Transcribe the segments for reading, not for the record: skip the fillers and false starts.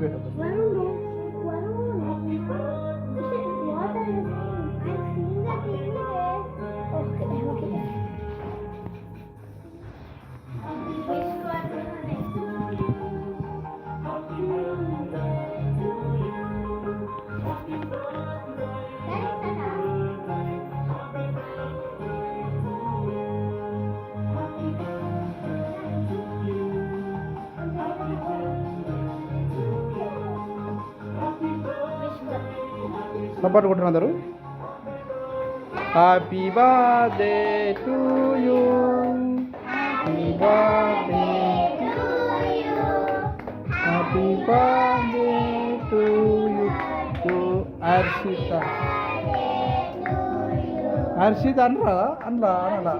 बेटा Varun, Varun, what are you saying? I'm seeing that TV there. Okay, okay. Support కొట్టిన అందరు happy birthday to you happy birthday happy birthday to you to Harshita Harshita అనరా అనలా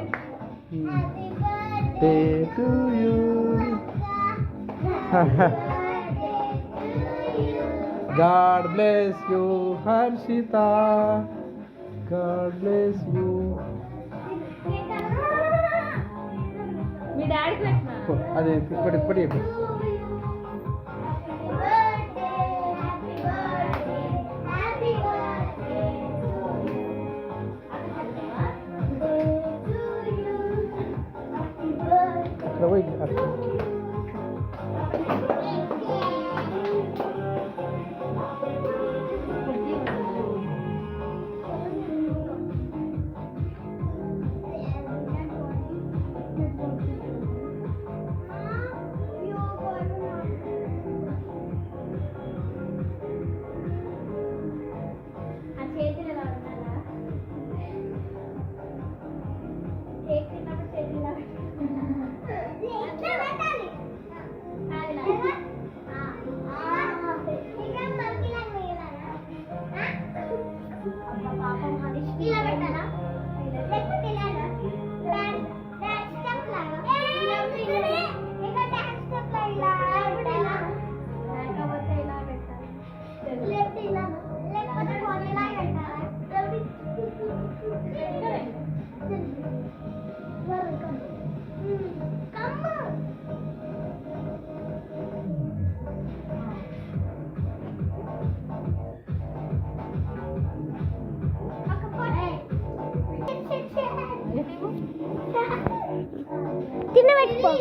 day to you God bless you, Harshita. God bless you. మీ డాడీకి పెట్టినా అదే ఇప్పటి అక్కడ పోయి తినబెట్టుకో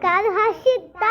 కాదు హర్షిత